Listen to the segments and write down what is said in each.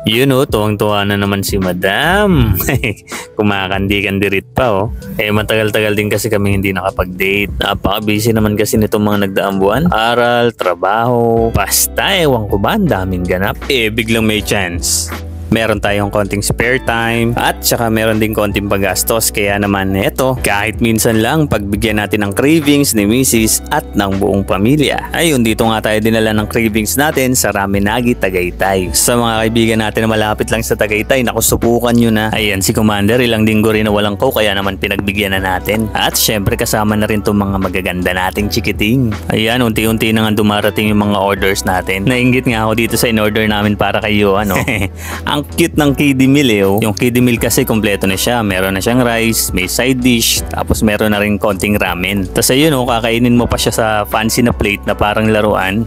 Yun o, tuwang-tuwa na naman si Madam. Kumakandi-kandirit pa oh. Matagal-tagal din kasi kami hindi nakapag-date. Napaka-busy naman kasi nitong mga nagdaang buwan. Aral, trabaho, basta ewan ko ba, ang daming ganap. Biglang may chance. Meron tayong konting spare time at saka meron din konting paggastos, kaya naman eto, kahit minsan lang pagbigyan natin ng cravings ni Mrs. at ng buong pamilya. Ayun, dito nga tayo dinala ng cravings natin sa Raminagi, Tagaytay. Sa mga kaibigan natin na malapit lang sa Tagaytay, naku, subukan nyo na. Ayan, si Commander, ilang linggo rin na walang coke, kaya naman pinagbigyan na natin. At syempre kasama na rin itong mga magaganda nating chikiting. Ayan, unti-unti na nga dumarating yung mga orders natin. Nainggit nga ako dito sa in-order namin para kayo, ano. Ang cute ng kiddie meal oh. Yung kiddie meal kasi kompleto na siya. Meron na siyang rice, may side dish, tapos meron na rin konting ramen. Tapos ayun oh, kakainin mo pa siya sa fancy na plate na parang laruan.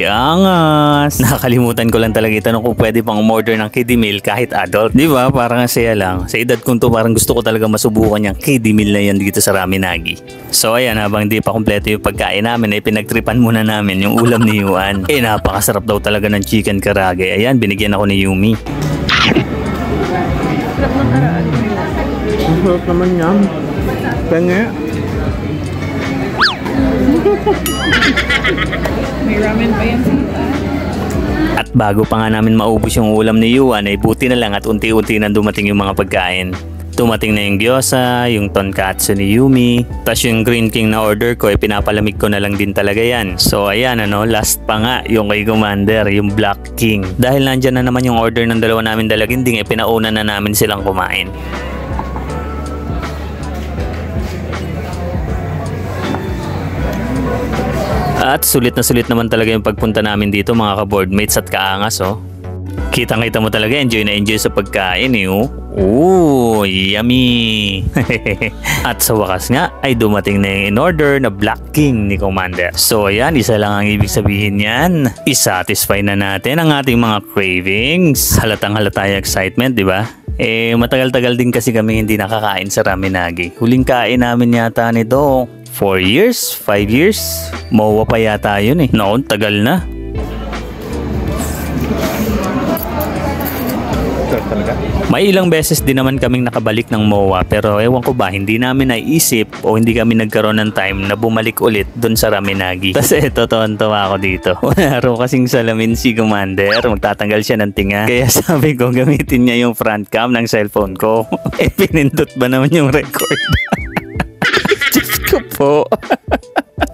Angas! Nakalimutan ko lang talaga itanong kung pwede pang umorder ng kiddie meal kahit adult. Di ba? Parang saya lang. Sa edad kong to, parang gusto ko talaga masubukan yung kiddie meal na yan dito sa Raminagi. So ayan, habang di pa kompleto yung pagkain namin, pinagtripan muna namin yung ulam ni Yuan. Napakasarap daw talaga ng chicken karage. Ayan, binigyan ako ni Yumi. Sarap ng karaan. Ang sarap naman yan. Penge. May ramen pa yan sita. At bago pa nga namin maubos yung ulam ni Yuan, ay buti na lang at unti-unti na dumating yung mga pagkain. Dumating na yung gyoza, yung tonkatsu ni Yumi, tas yung Green King na order ko, pinapalamig ko na lang din talaga yan. So ayan ano, last pa nga yung kay Commander, yung Black King. Dahil nandyan na naman yung order ng dalawa namin dalaginding, pinauna na namin silang kumain. At sulit na sulit naman talaga yung pagpunta namin dito mga ka-boardmates at kaangas oh. Kitang-kita mo talaga, enjoy na enjoy sa pagkain oh. Ooh, yummy! At sa wakas nga ay dumating na yung in-order na Black King ni Commander. So ayan, isa lang ang ibig sabihin yan. I-satisfy na natin ang ating mga cravings. Halatang halata yung excitement, di ba? Matagal-tagal din kasi kami hindi nakakain sa Raminagi. Huling kain namin yata nito 4 years, 5 years. MOA pa yata yun eh. Noon, tagal na. May ilang beses din naman kaming nakabalik ng MOA, pero ewan ko ba, hindi namin naisip o hindi kami nagkaroon ng time na bumalik ulit dun sa Raminagi. Kasi totoon-tawa ako dito. Wala raw kasing salamin si Commander, magtatanggal siya ng tinga. Kaya sabi ko gamitin niya yung front cam ng cellphone ko. Pinindot ba naman yung record? Diyos ko po.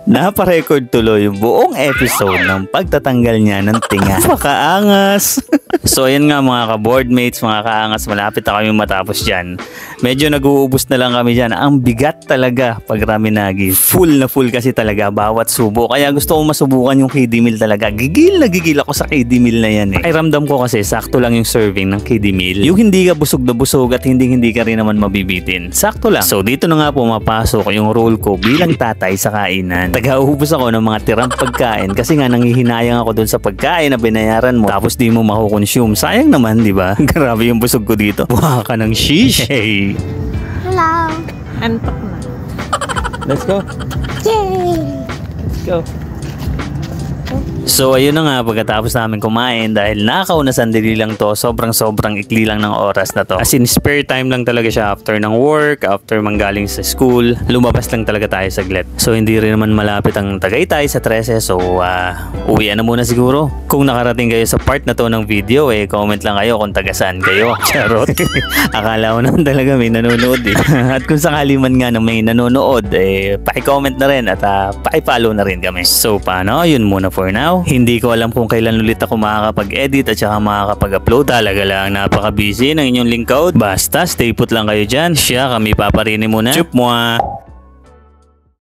Naparecord tuloy yung buong episode ng pagtatanggal niya ng tinga. Makaangas! So ayan nga mga ka-boardmates, mga kaangas, malapit na kami matapos dyan. Medyo nag-uubos na lang kami dyan. Ang bigat talaga pag Raminagi. Full na full kasi talaga bawat subo. Kaya gusto ko masubukan yung kiddie meal talaga. Gigil na gigil ako sa kiddie meal na yan eh. Ay ramdam ko kasi sakto lang yung serving ng kiddie meal. Yung hindi ka busog na busog at hindi ka rin naman mabibitin. Sakto lang. So dito na nga pumapasok yung role ko bilang tatay sa kainan. Taga-ubos ako ng mga tirang pagkain kasi nga nanghihinayang ako dun sa pagkain na binayaran mo tapos di mo makukonsume. Sayang naman, di ba? Grabe yung busog ko dito. Buha ka ng shish. Hey. Hello. Antok na. Let's go. Yay! Let's go. So ayun na nga, pagkatapos namin kumain, dahil nakaw na sandali lang to, sobrang ikli lang ng oras na to. As in spare time lang talaga siya after ng work, after manggaling sa school, lumabas lang talaga tayo saglit. So hindi rin naman malapit ang Tagaytay sa 13, so uwian na muna siguro. Kung nakarating kayo sa part na to ng video, comment lang kayo kung taga saan kayo. Charot. Akala ko naman talaga may nanonood eh. At kung sakali man nga na may nanonood, paki-comment na rin at paki-follow na rin kami. So paano? Yun muna for now. Hindi ko alam kung kailan ulit ako makakapag-edit at saka makakapag-upload. Talaga lang napaka-busy ng inyong lingkod. Basta stay put lang kayo dyan. Siya, kami paparini muna. Chup mo!